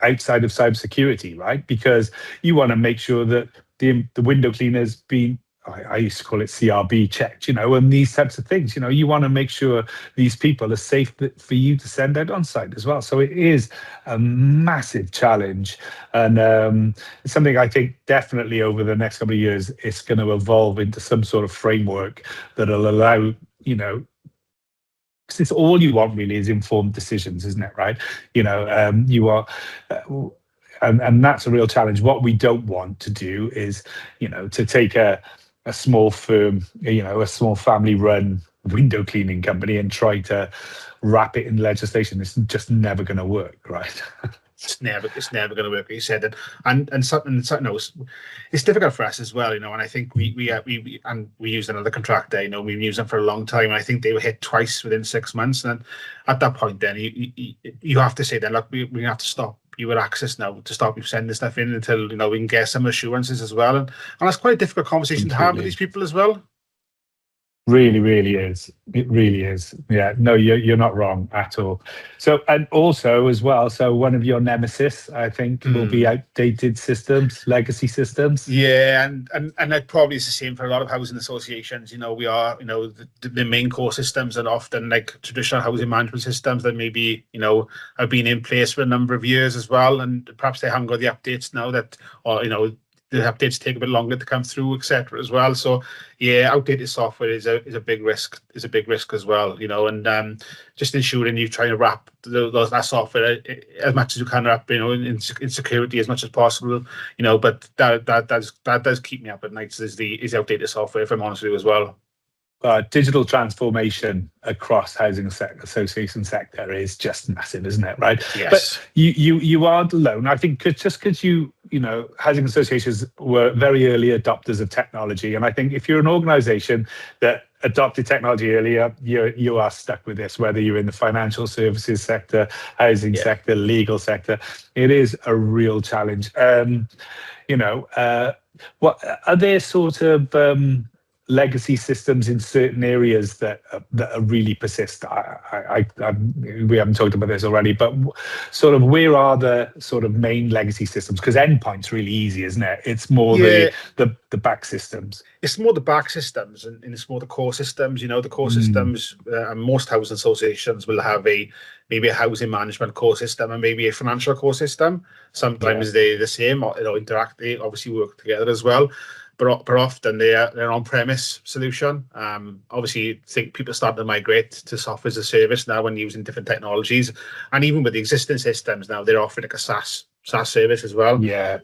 S1: outside of cybersecurity, right? Because you want to make sure that the window cleaner's been, I used to call it CRB checked, and these types of things. You want to make sure these people are safe for you to send out on site as well. So it is a massive challenge, and it's something I think definitely over the next couple of years it's going to evolve into some sort of framework that'll allow, because it's all you want really is informed decisions, isn't it? Right? You are. And that's a real challenge. What we don't want to do is, to take a small firm, a small family-run window cleaning company and try to wrap it in legislation. It's just never going to work, right?
S2: It's never going to work, like you said, and something else. It's difficult for us as well, and I think we used another contractor. We've used them for a long time, and I think they were hit twice within 6 months. And at that point, then you have to say, then look, we have to stop you with access now, to stop you sending stuff in until we can get some assurances as well. And that's quite a difficult conversation to have with these people as well.
S1: Really, really is. It really is. Yeah, no, you're not wrong at all. So, and also as well, so one of your nemesis, I think, will be outdated systems, legacy systems.
S2: Yeah, and that probably is the same for a lot of housing associations. We are, the main core systems are often like traditional housing management systems that maybe, have been in place for a number of years as well, and perhaps they haven't got the updates now that, or the updates take a bit longer to come through, etc. as well. So yeah, outdated software is a big risk. As well, and just ensuring you try to wrap that software as much as you can wrap, in security as much as possible. But that does keep me up at night. Is outdated software, if I'm honest with you as well.
S1: Digital transformation across housing association sector is just massive, isn't it? Right.
S2: Yes.
S1: But you aren't alone. I think because housing associations were very early adopters of technology, and I think if you're an organisation that adopted technology earlier, you are stuck with this. Whether you're in the financial services sector, housing sector, legal sector, it is a real challenge. What are there sort of legacy systems in certain areas that are really persist? We haven't talked about this already, but sort of where are the sort of main legacy systems? Because endpoint's really easy, isn't it? It's more the back systems.
S2: It's more the back systems, and it's more the core systems. The core systems, and most housing associations will have maybe a housing management core system and maybe a financial core system. Sometimes they're the same, or interact. They obviously work together as well. But often they're an on-premise solution. Obviously, I think people start to migrate to software as a service now when using different technologies, and even with the existing systems now, they're offering like a SaaS service as well.
S1: Yeah.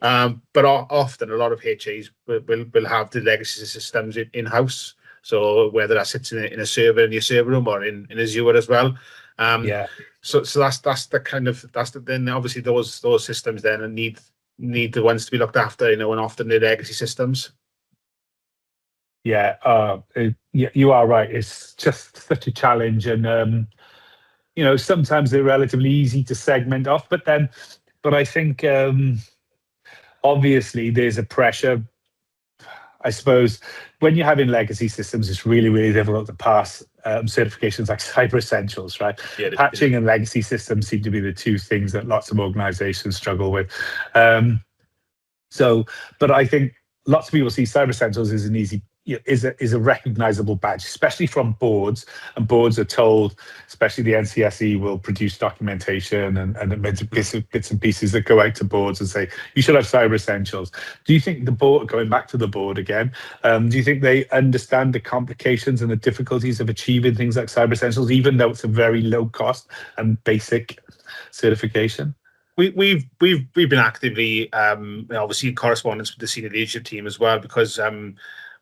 S2: But often a lot of HAs will have the legacy systems in-house. So whether that sits in a server in your server room or in Azure as well. So that's the kind of then obviously those systems then need the ones to be looked after, and often they're legacy systems.
S1: Yeah, you are right. It's just such a challenge, and sometimes they're relatively easy to segment off. But I think obviously there's a pressure. I suppose when you're having legacy systems, it's really, really difficult to pass certifications like Cyber Essentials, right?
S2: Yeah,
S1: Patching and legacy systems seem to be the two things that lots of organizations struggle with. But I think lots of people see Cyber Essentials as an easy, is a recognizable badge, especially from boards. And boards are told, especially the NCSE will produce documentation and bits and pieces that go out to boards and say, you should have Cyber Essentials. Do you think the board, going back to the board again, do you think they understand the complications and the difficulties of achieving things like Cyber Essentials, even though it's a very low cost and basic certification?
S2: We've been actively obviously in correspondence with the senior leadership team as well, because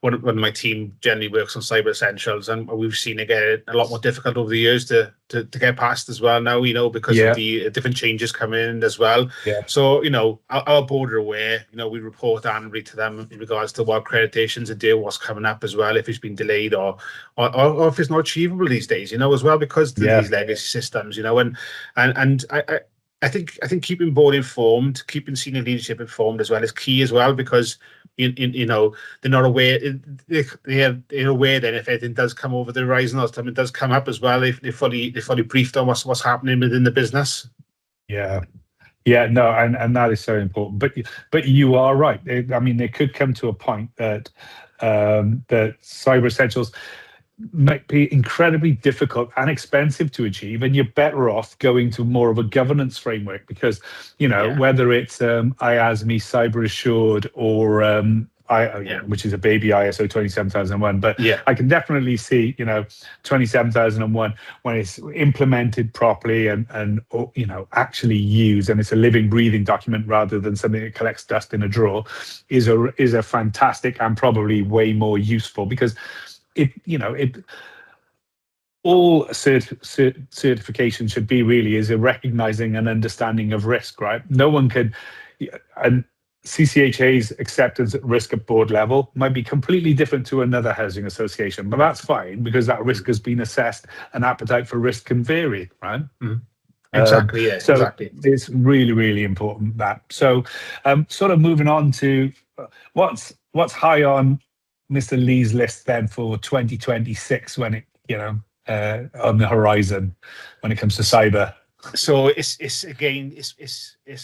S2: one of my team generally works on Cyber Essentials, and we've seen it get a lot more difficult over the years to get past as well now, because of the different changes coming in as well.
S1: Yeah.
S2: So, our board are aware, we report annually to them in regards to what accreditations are due, what's coming up as well, if it's been delayed or if it's not achievable these days, as well, because of these legacy systems, and I think keeping board informed, keeping senior leadership informed as well is key as well, because they're not aware. They're aware that if anything does come over the horizon or something does come up as well, they're fully briefed on what's happening within the business.
S1: Yeah, no, and that is so important. But you are right. I mean, they could come to a point that that Cyber Essentials might be incredibly difficult and expensive to achieve, and you're better off going to more of a governance framework, because whether it's IASME Cyber Assured or which is a baby ISO 27001, but I can definitely see 27001 when it's implemented properly and actually used, and it's a living, breathing document rather than something that collects dust in a drawer, is a fantastic and probably way more useful, because all certification should be really is a recognizing and understanding of risk, right? No one could, and CCHA's acceptance at risk at board level might be completely different to another housing association, but that's fine, because that risk has been assessed and appetite for risk can vary, right?
S2: Exactly.
S1: So
S2: exactly.
S1: It's really, really important that. So, sort of moving on to what's high on Mr. Lee's list then for 2026, when it on the horizon when it comes to cyber.
S2: So it's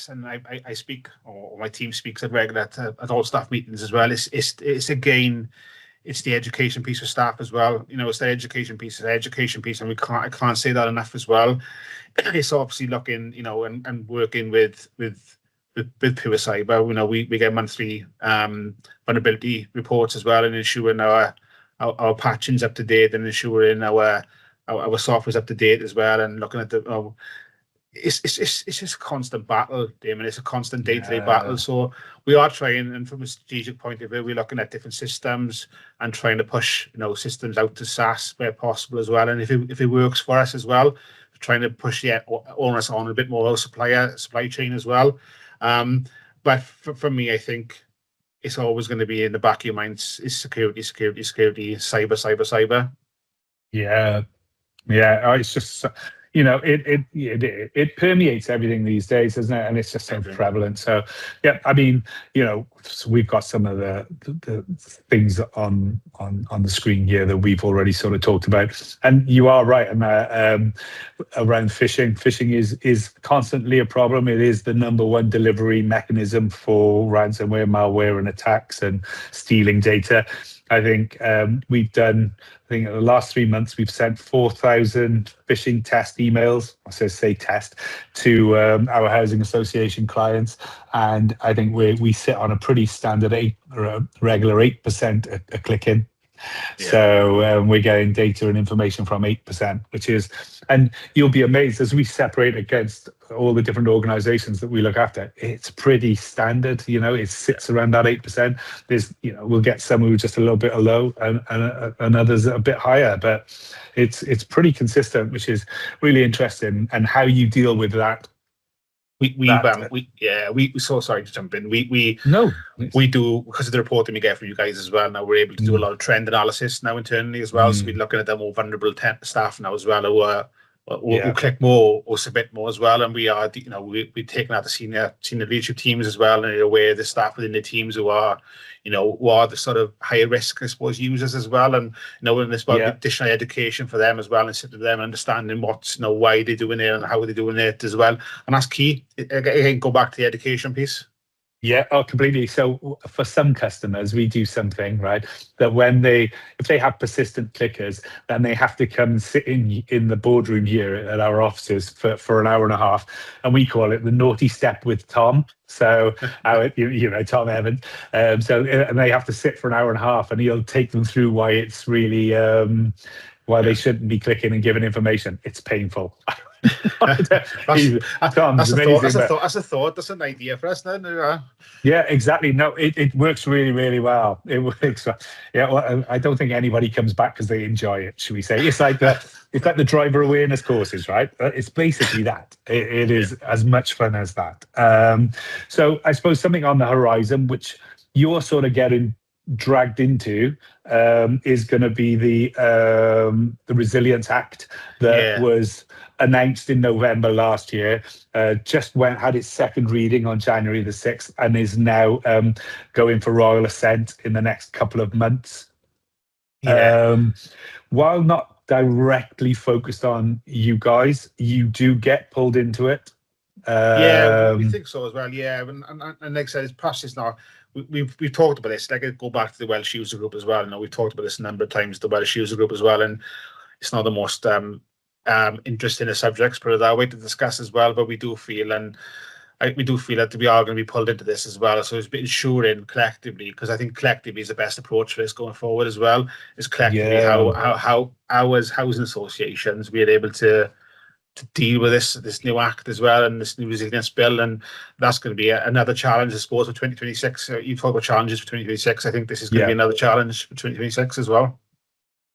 S2: and I speak, or my team speaks at regular at all staff meetings as well. It's again, it's the education piece of staff as well. It's the education piece, and I can't say that enough as well. It's obviously looking, and working with PureCyber. We get monthly vulnerability reports as well, and ensuring our patching's up to date, and ensuring our software's up to date as well, and looking at it's just a constant battle, Damon. It's a constant day-to-day battle. So we are trying, and from a strategic point of view, we're looking at different systems and trying to push systems out to SaaS where possible as well. And if it works for us as well, trying to push the onus on a bit more of a supply chain as well. But for me, I think it's always going to be in the back of your mind is security, cyber.
S1: Yeah. It's just it permeates everything these days, doesn't it? And it's just so prevalent. So I mean, so we've got some of the things on the screen here that we've already sort of talked about. And you are right, and around phishing. Phishing is constantly a problem. It is the number one delivery mechanism for ransomware, malware, and attacks and stealing data. I think we've done, in the last 3 months, we've sent 4,000 phishing test emails, I say test, to our housing association clients. And I think we sit on a pretty standard regular 8% a click in. Yeah. So we're getting data and information from 8%, which is, and you'll be amazed as we separate against all the different organizations that we look after, it's pretty standard, it sits around that 8%. There's, we'll get some who are just a little bit low and others a bit higher, but it's pretty consistent, which is really interesting. And how you deal with that.
S2: So sorry to jump in. We do, because of the reporting we get from you guys as well. Now we're able to do a lot of trend analysis now internally as well. So we're looking at the more vulnerable staff now as well, who are we'll click more or submit more as well. And we are, we've taken out the senior leadership teams as well, and are aware of the staff within the teams who are the sort of higher risk, I suppose, users as well. And and there's additional education for them as well, and sitting with them understanding what's why they're doing it and how they're doing it as well. And that's key. Again, go back to the education piece.
S1: Yeah, completely. So for some customers, we do something, right, that if they have persistent clickers, then they have to come sit in the boardroom here at our offices for an hour and a half, and we call it the naughty step with Tom. So, Tom Evans. And they have to sit for an hour and a half, and he'll take them through why it's really, why they shouldn't be clicking and giving information. It's painful.
S2: That's a thought. That's an idea for us now.
S1: Yeah, exactly. No, it works really, really well. It works. Yeah, well, I don't think anybody comes back because they enjoy it. Should we say it's like the driver awareness courses, right? It's basically that. It is as much fun as that. So I suppose something on the horizon, which you're sort of getting dragged into, is going to be the Resilience Act that was announced in November last year, had its second reading on January the 6th, and is now going for royal assent in the next couple of months. While not directly focused on you guys, you do get pulled into it.
S2: We think so as well. Yeah, and like I said, it's process now. We've talked about this. Like, I go back to the Welsh user group as well. We've talked about this a number of times, the Welsh user group as well, and it's not the most interesting of subjects, put it that way, to discuss as well. But we do feel, we do feel that we are going to be pulled into this as well. So it's ensuring collectively, because I think collectively is the best approach for this going forward as well. Is collectively how as housing associations we are able to deal with this new act as well, and this new resilience bill. And that's going to be another challenge, I suppose, for 2026. You talk about challenges for 2026. I think this is going to be another challenge for 2026 as well.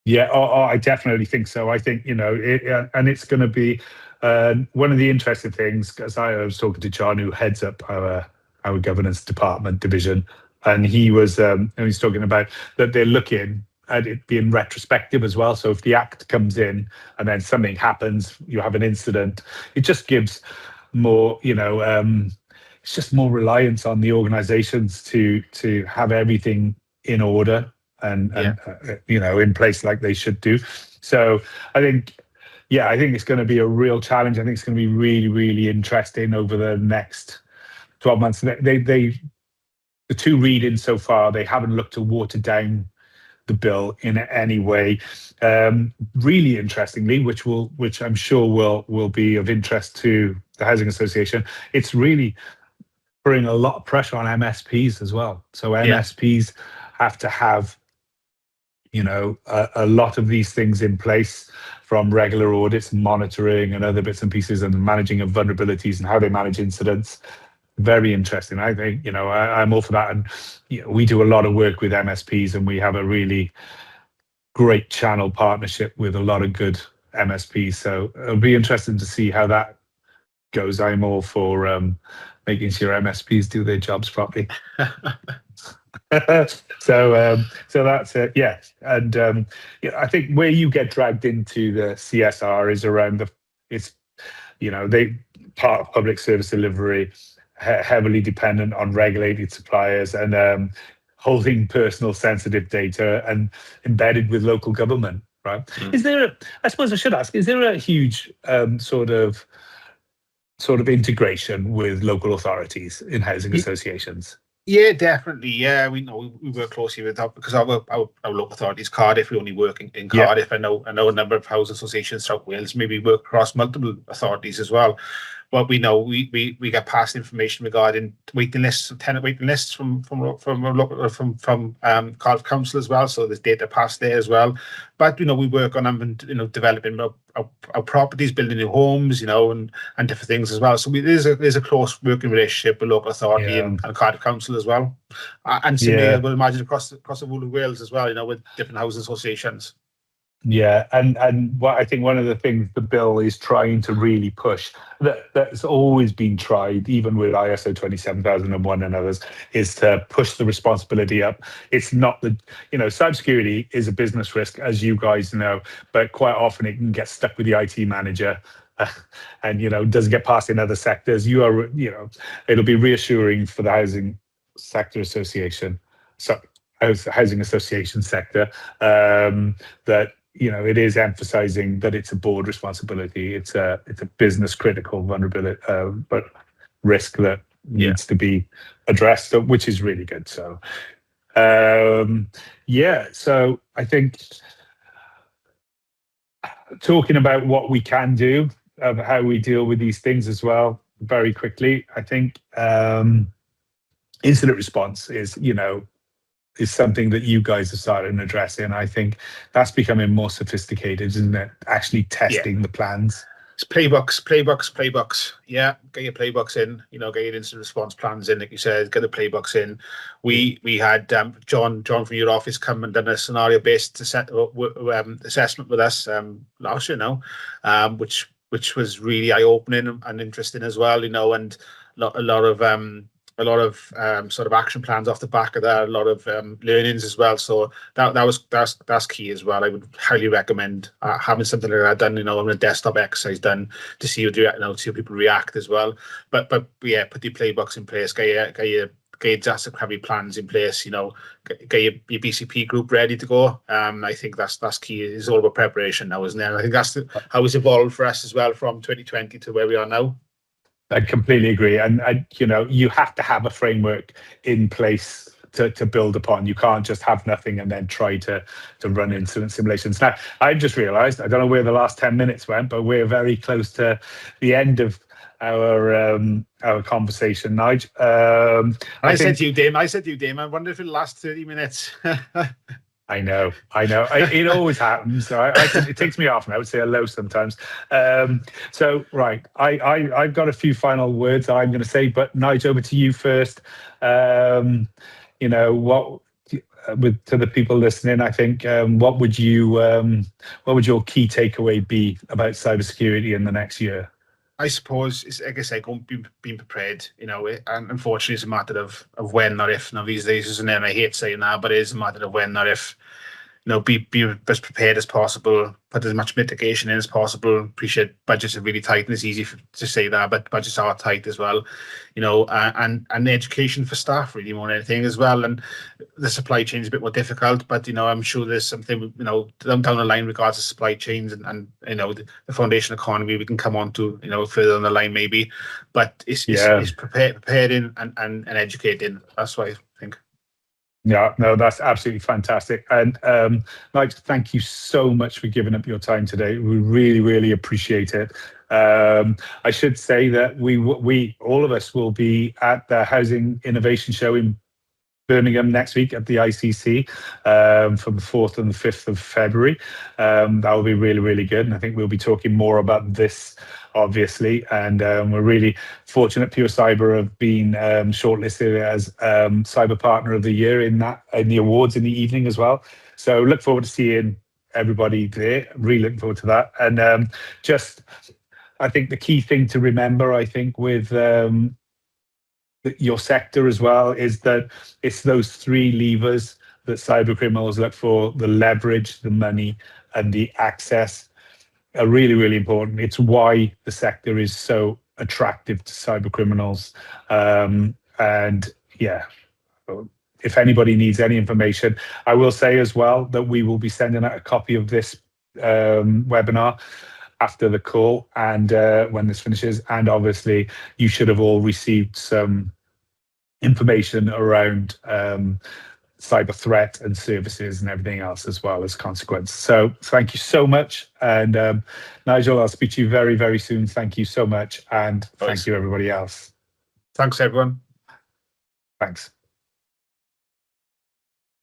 S1: Yeah, I definitely think so. I think, and it's going to be one of the interesting things, because I was talking to John, who heads up our governance department division, and he's talking about that they're looking at it being retrospective as well. So if the act comes in and then something happens, you have an incident, it just gives more, it's just more reliance on the organizations to have everything in order and in place like they should do. So I think it's going to be a real challenge. I think it's going to be really, really interesting over the next 12 months. The two readings so far, they haven't looked to water down the bill in any way. Really interestingly, which I'm sure will be of interest to the Housing Association, it's really putting a lot of pressure on MSPs as well. So MSPs have to have a lot of these things in place, from regular audits, monitoring, and other bits and pieces, and managing of vulnerabilities and how they manage incidents. Very interesting. I think, I'm all for that. And we do a lot of work with MSPs, and we have a really great channel partnership with a lot of good MSPs. So it'll be interesting to see how that goes. I'm all for making sure MSPs do their jobs properly. So that's it. Yes. And I think where you get dragged into the CSR is around they part of public service delivery, heavily dependent on regulated suppliers, and holding personal sensitive data and embedded with local government, right? Is there I suppose I should ask, is there a huge sort of integration with local authorities in housing associations?
S2: Yeah, definitely. Yeah, we work closely with that, because our local authorities, Cardiff, we only work in Cardiff. I know a number of housing associations throughout Wales maybe work across multiple authorities as well. But we know we get past information regarding waiting lists, tenant waiting lists from Cardiff Council as well. So there's data passed there as well. But we work on developing our properties, building new homes, and different things as well. So there's a close working relationship with local authority and Cardiff Council as well. And similarly, I would imagine across the whole of Wales as well, with different housing associations.
S1: Yeah, and what I think one of the things the bill is trying to really push, that's always been tried, even with ISO 27001 and others, is to push the responsibility up. It's not cybersecurity is a business risk, as you guys know, but quite often it can get stuck with the IT manager. And doesn't get passed in other sectors. It'll be reassuring for the housing sector association, so housing association sector, that it is emphasizing that it's a board responsibility. It's a business critical vulnerability, but risk that needs to be addressed, which is really good. So, so I think talking about what we can do, of how we deal with these things as well, very quickly. I think incident response is something that you guys have started addressing. I think that's becoming more sophisticated, isn't it? Actually testing the plans.
S2: It's playbooks. Yeah, get your playbooks in. Get your incident response plans in, like you said. Get the playbooks in. We had John from your office come and done a scenario based assessment with us last year now, which was really eye opening and interesting as well. And a lot of sort of action plans off the back of that, a lot of learnings as well. So that's key as well. I would highly recommend having something like that done, on a desktop exercise done to see see how people react as well. But yeah, put the playbooks in place, get your disaster recovery plans in place, get your BCP group ready to go. I think that's key. It's all about preparation now, isn't it? I think that's how it's evolved for us as well from 2020 to where we are now.
S1: I completely agree. And you have to have a framework in place to build upon. You can't just have nothing and then try to run incident simulations. Now, I've just realized, I don't know where the last 10 minutes went, but we're very close to the end of our conversation, Nigel.
S2: I said to you, Damon, I wonder if it'll last 30 minutes.
S1: I know. It always happens. It takes me off, and I would say hello sometimes. So, right, I've got a few final words I'm going to say, but Nigel, over to you first. To the people listening, I think, what would your key takeaway be about cybersecurity in the next year?
S2: I suppose it's, like I say, being prepared. And unfortunately, it's a matter of when, not if. Now these days, isn't it? And I hate saying that, but it is a matter of when, not if. Be as prepared as possible, put as much mitigation in as possible. Appreciate budgets are really tight, and it's easy to say that, but budgets are tight as well. And education for staff really more than anything as well. And the supply chain is a bit more difficult, but I'm sure there's something down the line regards to supply chains and the foundation economy we can come on to further on the line maybe. But it's preparing and educating. That's what I think.
S1: Yeah, no, that's absolutely fantastic. And Nigel, thank you so much for giving up your time today. We really, really appreciate it. I should say that we all of us will be at the Housing Innovation Show in Birmingham next week at the ICC from the 4th and the 5th of February. That will be really, really good. And I think we'll be talking more about this, obviously. And we're really fortunate PureCyber have been shortlisted as Cyber Partner of the Year in the awards in the evening as well. So look forward to seeing everybody there. Really looking forward to that. And I think the key thing to remember, I think, with your sector as well, is that it's those three levers that cyber criminals look for: the leverage, the money, and the access are really, really important. It's why the sector is so attractive to cyber criminals. And yeah, if anybody needs any information, I will say as well that we will be sending out a copy of this webinar after the call and when this finishes. And obviously you should have all received some information around cyber threat and services and everything else as well as consequence. So thank you so much. And Nigel, I'll speak to you very, very soon. Thank you so much. And thank you everybody else.
S2: Thanks everyone.
S1: Thanks.